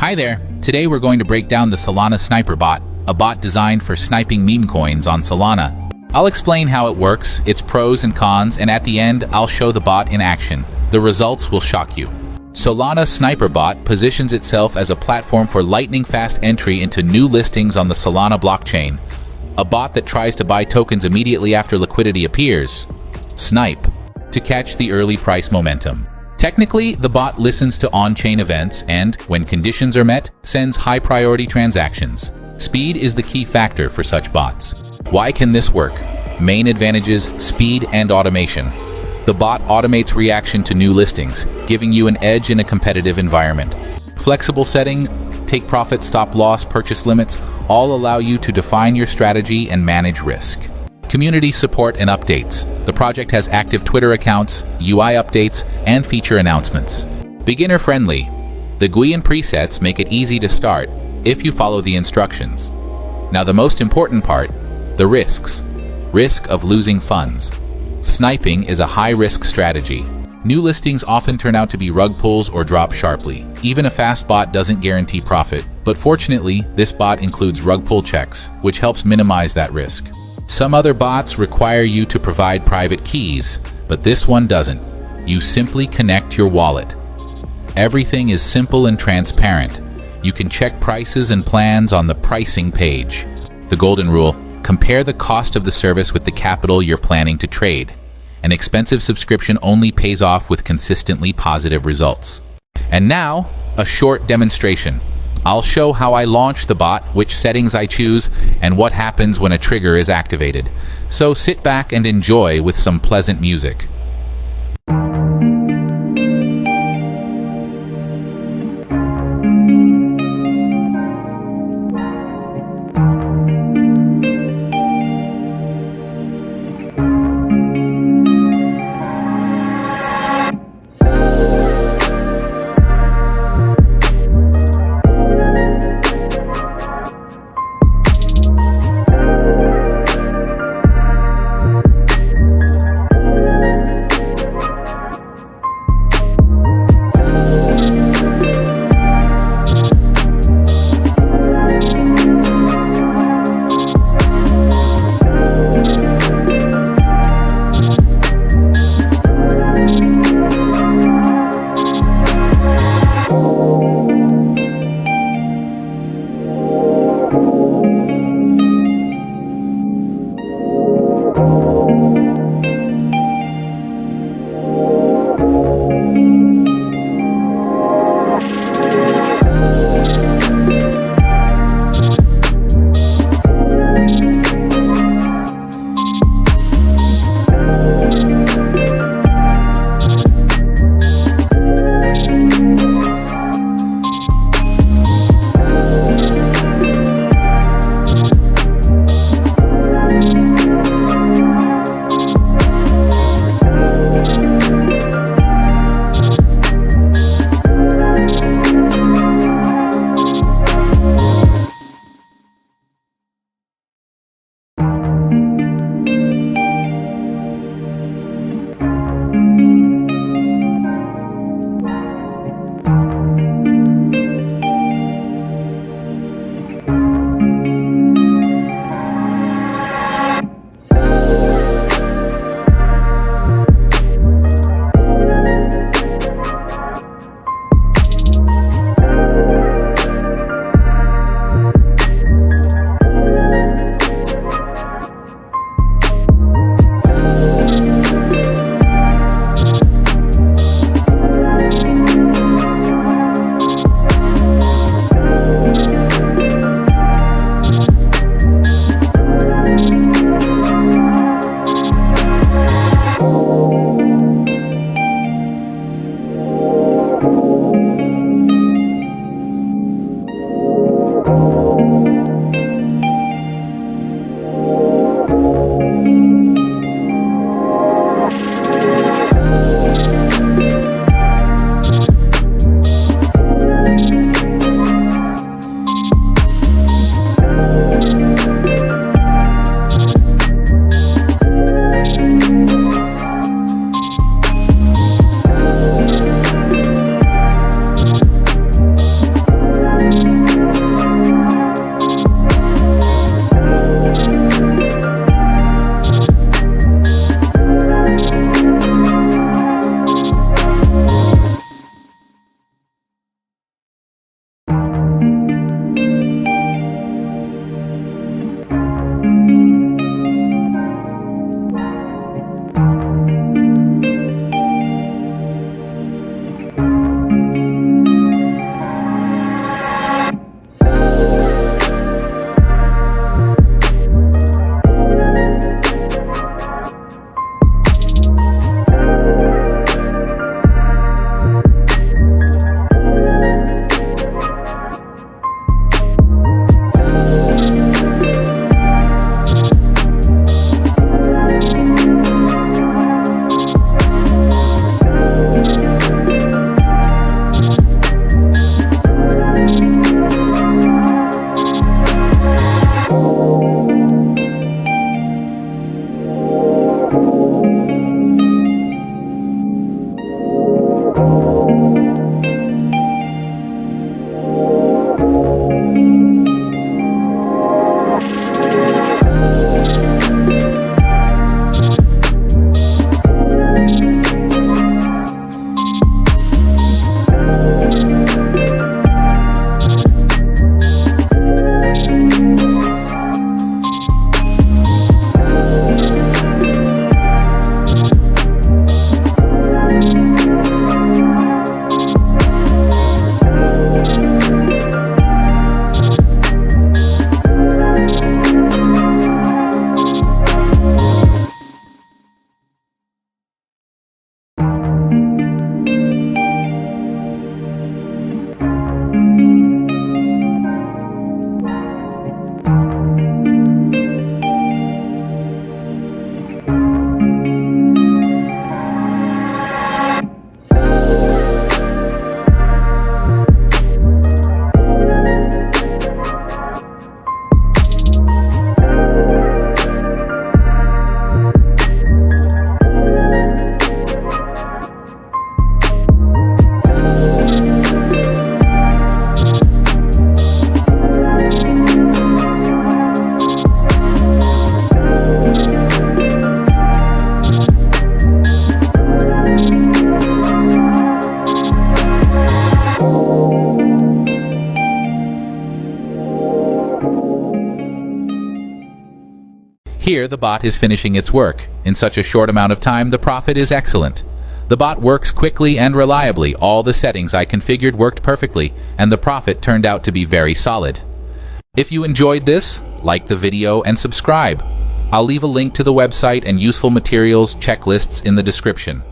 Hi there! Today we're going to break down the Solana Sniper bot, a bot designed for sniping meme coins on Solana. I'll explain how it works, its pros and cons, and at the end, I'll show the bot in action. The results will shock you. Solana Sniper bot positions itself as a platform for lightning-fast entry into new listings on the Solana blockchain. A bot that tries to buy tokens immediately after liquidity appears. Snipe, to catch the early price momentum. Technically, the bot listens to on-chain events and, when conditions are met, sends high-priority transactions. Speed is the key factor for such bots. Why can this work? Main advantages: speed and automation. The bot automates reaction to new listings, giving you an edge in a competitive environment. Flexible setting, take profit, stop loss, purchase limits, all allow you to define your strategy and manage risk. Community support and updates. The project has active Twitter accounts, UI updates, and feature announcements. Beginner-friendly. The GUI and presets make it easy to start if you follow the instructions. Now the most important part, the risks. Risk of losing funds. Sniping is a high-risk strategy. New listings often turn out to be rug pulls or drop sharply. Even a fast bot doesn't guarantee profit, but fortunately, this bot includes rug pull checks, which helps minimize that risk. Some other bots require you to provide private keys, but this one doesn't. You simply connect your wallet. Everything is simple and transparent. You can check prices and plans on the pricing page. The golden rule: compare the cost of the service with the capital you're planning to trade. An expensive subscription only pays off with consistently positive results. And now, a short demonstration. I'll show how I launch the bot, which settings I choose, and what happens when a trigger is activated. So sit back and enjoy with some pleasant music. Here, the bot is finishing its work. In such a short amount of time, the profit is excellent. The bot works quickly and reliably. All the settings I configured worked perfectly, and the profit turned out to be very solid. If you enjoyed this, like the video and subscribe. I'll leave a link to the website and useful materials checklists in the description.